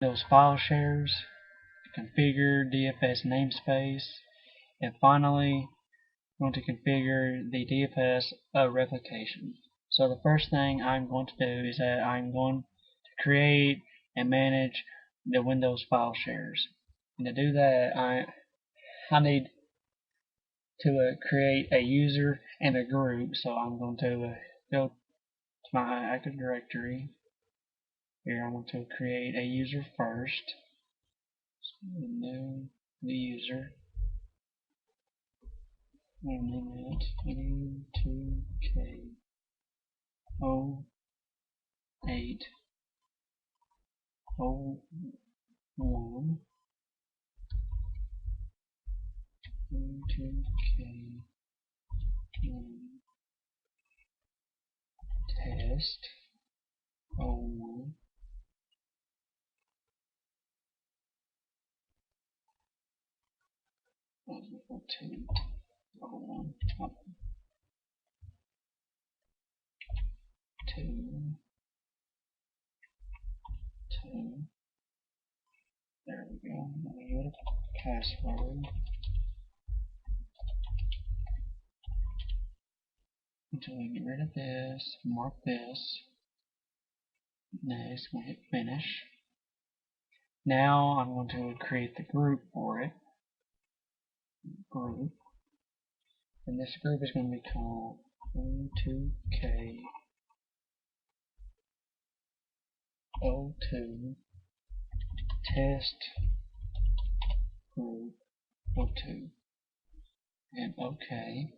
those file shares, configure DFS namespace, and finally I'm going to configure the DFS replication. So the first thing I'm going to do is that I'm going to create and manage the Windows file shares. And to do that, I need to create a user and a group. So I'm going to go to my Active Directory. Here I'm going to create a user first. So new the user. I'll name it INTC 08 01 INTC test 01 2 01 2 2. There we go. Let me give it a password. Until we get rid of this, mark this. Next, we'll hit finish. Now I'm going to create the group for it. Group. And this group is going to be called INTC 02 test group 02. And OK.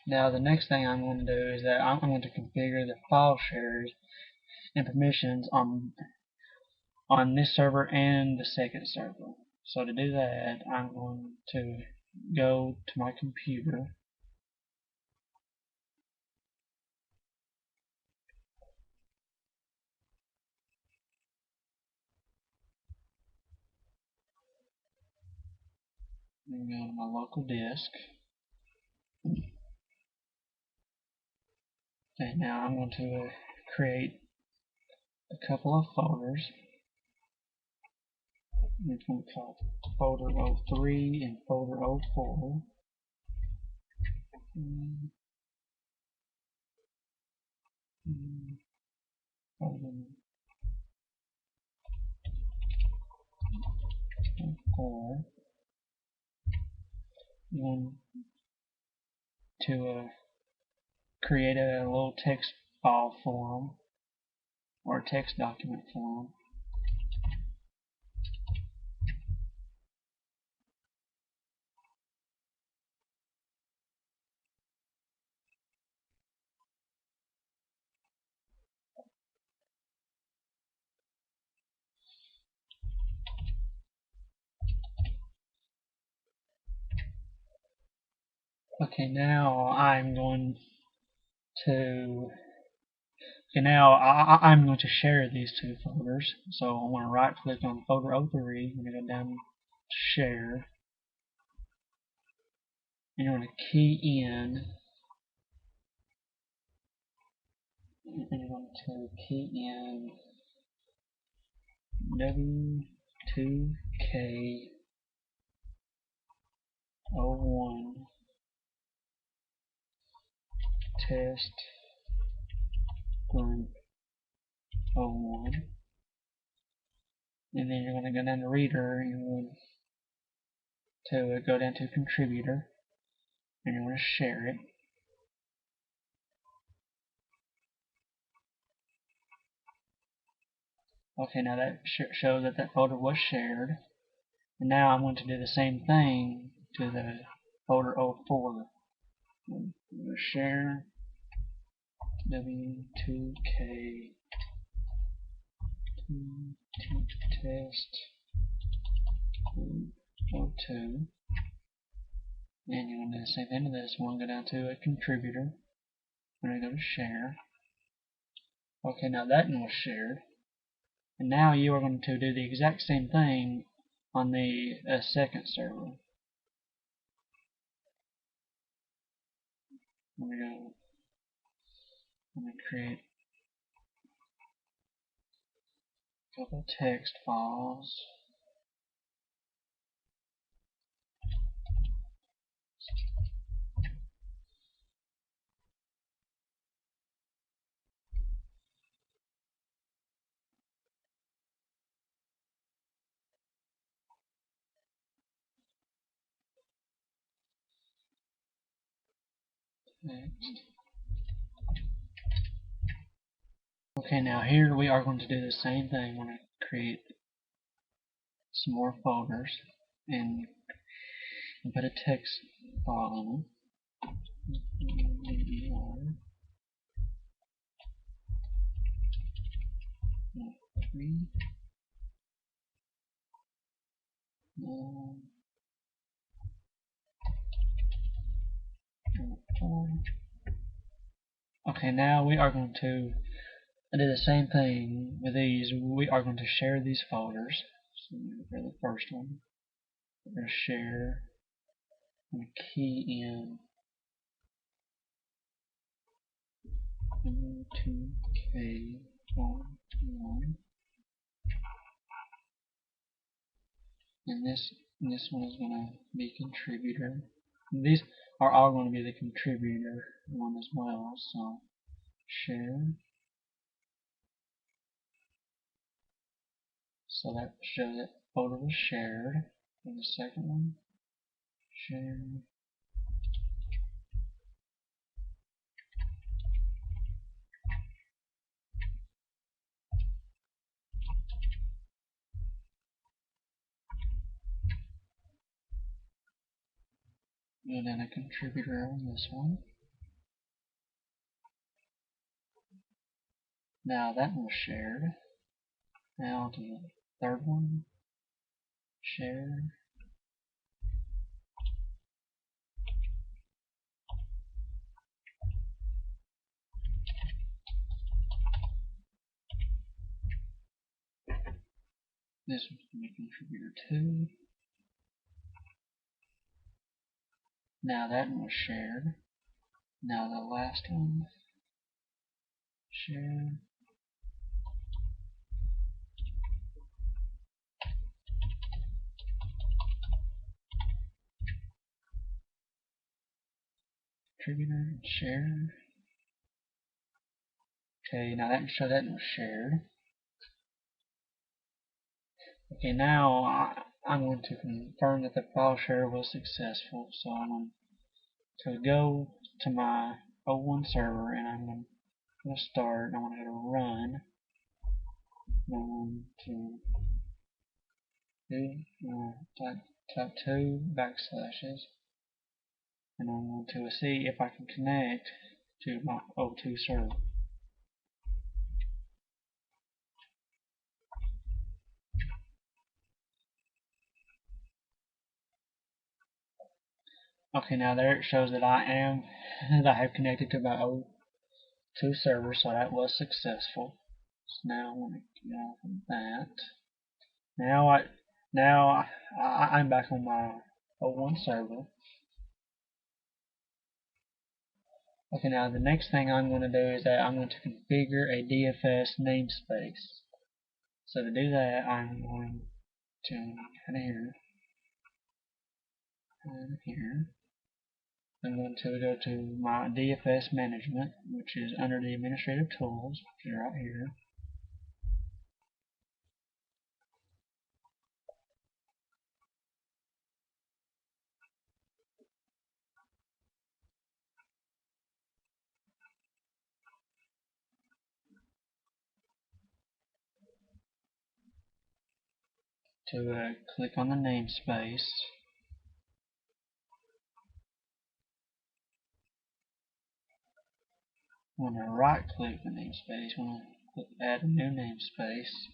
Now the next thing I'm going to do is that I'm going to configure the file shares and permissions on this server and the second server. So to do that, I'm going to go to my computer. And go to my local disk. And now I'm going to create a couple of folders. It's going to be called folder 03 and folder 04. Folder 04. You want to create a little text file form or a text document form. Okay, now I'm going to I'm going to share these two folders. So I want to right click on folder 03. I'm going to go down to share. And you're going to key in. And you're going to key in W2K 01 test group 01. And then you're going to go down to reader and you're going to go down to contributor and you're going to share it. Okay, now that shows that that folder was shared. And now I'm going to do the same thing to the folder 04. I'm going to share W2K test group 02. And you're going to do the same thing to this one. Go down to a contributor. I'm going to go to share. Okay, now that one was shared. And now you are going to do the exact same thing on the second server. I'm going to create couple text files. Next. Okay, now here we are going to do the same thing. We're going to create some more folders and put a text file in them. Okay, now we are going to do the same thing with these. We are going to share these folders. So for the first one, we're going to share and key in INTK1, and this one is going to be contributor. These are all going to be the contributor one as well. So share. So that shows that folder was shared. And the second one, share. And then a contributor on this one. Now that one was shared. Now to the third one, share. This one's going to be contributor 2. Now that one was shared. Now the last one, share. Contributor, share. Okay, now that show that was shared. Okay, now I'm going to confirm that the file share was successful. So I'm going to go to my O1 server and I'm going to start. I'm going to go to run. I'm going to do type 2 backslashes, and I'm going to see if I can connect to my O2 server. Okay, now there it shows that I have connected to my O2 server, so that was successful. So now I'm going to get off of that. Now I'm back on my O1 server. Okay, now the next thing I'm going to do is that I'm going to configure a DFS namespace. So to do that, I'm going to head here. And here. I'm going to go to my DFS management, which is under the administrative tools, which is right here. To click on the namespace. I'm going to right click the namespace. I'm going to add a new namespace.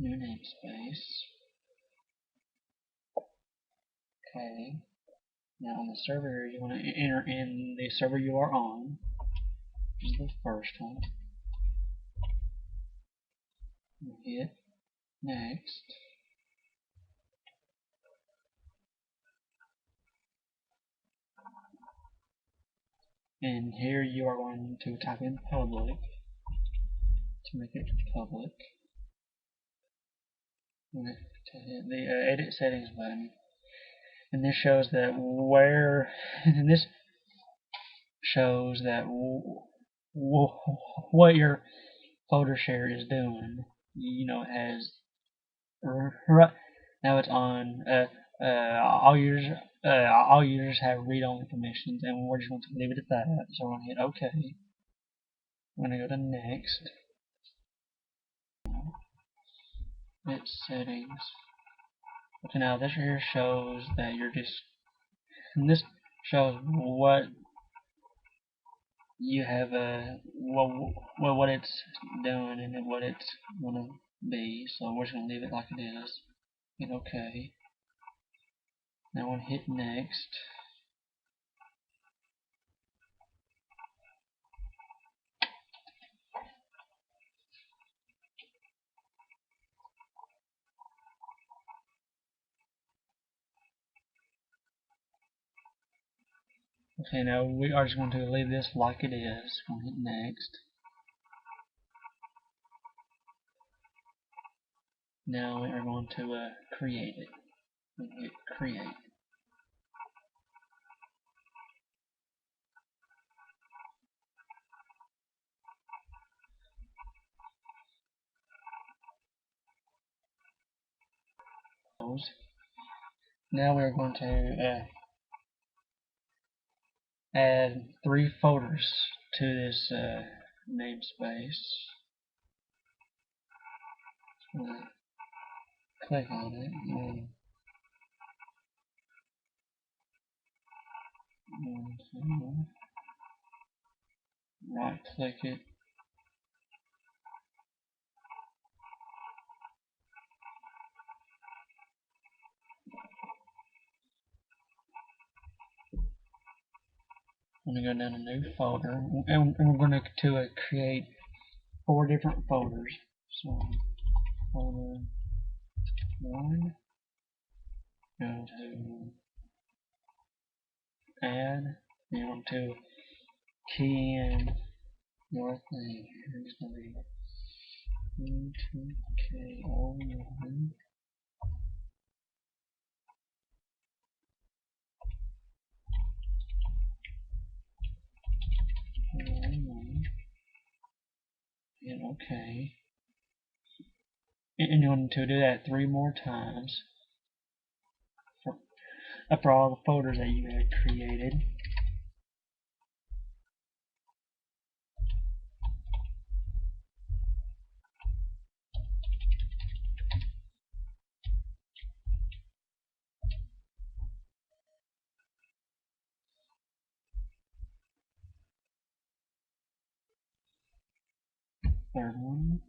New namespace. Okay. Now on the server, you want to enter in the server you are on, which is the first one. hit next. And here you are going to type in public to make it public. And to hit the edit settings button. And this shows that what your folder share is doing. You know, it has right now it's on. All users have read-only permissions, and we're just going to leave it at that. So we're going to hit OK. I'm going to go to next. Hit settings. Okay, now this here shows that and this shows what you have what it's doing and what it's gonna be. So we're just gonna leave it like it is. Hit OK. Now we're gonna hit next. Okay, now we are just going to leave this like it is. We'll hit next. Now we are going to create it. We'll hit create. Now we're going to add 3 folders to this namespace. Click on it and right click it. I'm going to go down to new folder, and we're going to create 4 different folders. So folder 1, go to add, you want to key in your thing. It's going to be INTK01. Hit OK. And you want to do that 3 more times for all the folders that you had created. Third one.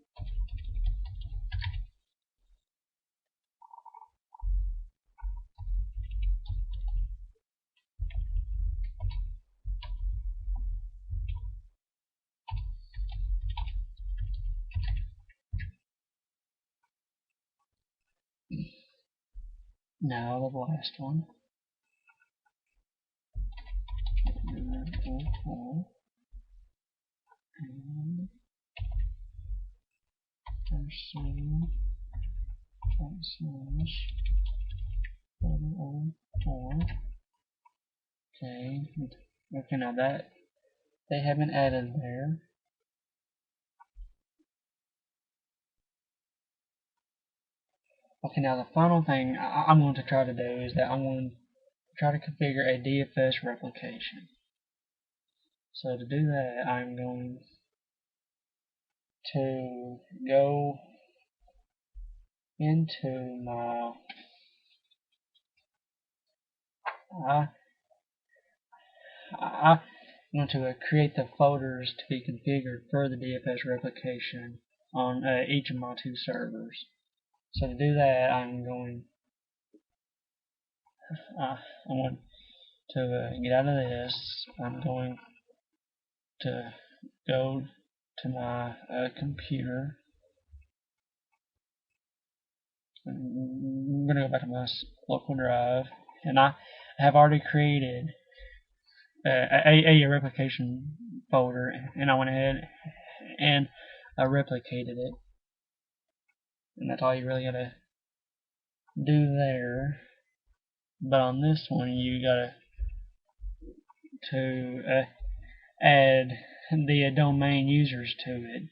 Now the last one. And okay, now that they haven't added there. Okay, now the final thing I'm going to try to do is that I'm going to try to configure a DFS replication. So to do that, I'm going to go into my I'm going to create the folders to be configured for the DFS replication on each of my 2 servers. So to do that, I'm going to get out of this. I'm going to go to my computer, I'm going to go back to my local drive, and I have already created a replication folder, and I went ahead and I replicated it, and that's all you really gotta do there. But on this one, you gotta add the domain users to it,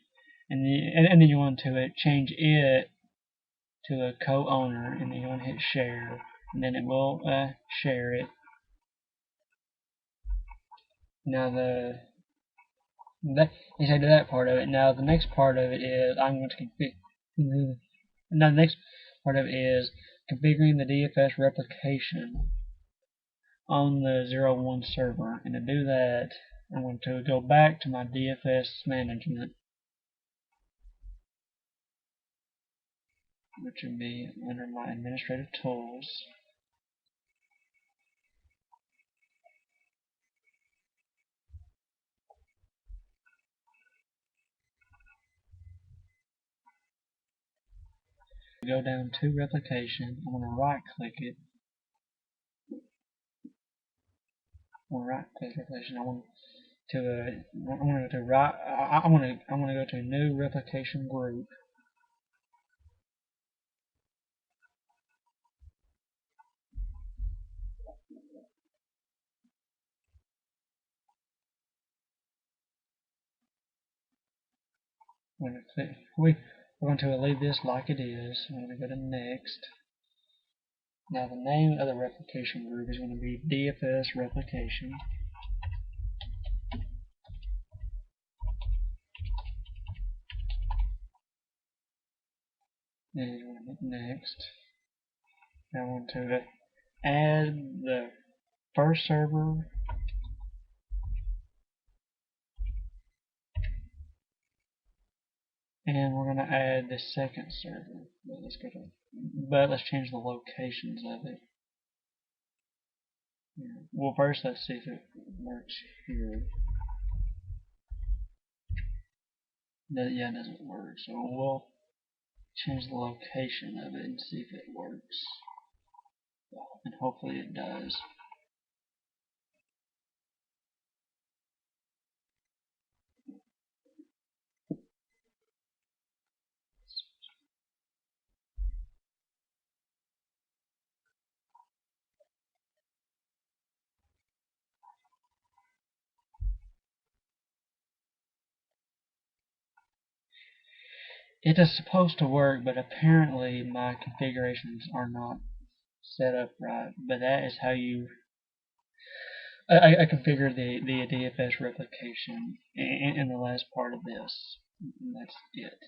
and then you want to change it to a co-owner, and then you want to hit share, and then it will share it. Now you say to that part of it. Now the next part of it is Now the next part of it is configuring the DFS replication on the 01 server. And to do that, I'm going to go back to my DFS management, which would be under my administrative tools. Go down to replication. I'm going to right click it. I'm going to right click replication. I want to go to new replication group. We're going to leave this like it is. I'm going to go to next. Now the name of the replication group is going to be DFS replication. Then you want to hit next. Now I want to add the first server, and we're going to add the second server. But let's change the locations of it. Well, first let's see if it works here. Yeah, it doesn't work, so we'll change the location of it and see if it works. And hopefully it does. It is supposed to work, but apparently my configurations are not set up right. But that is how I configured the DFS replication in the last part of this. And that's it.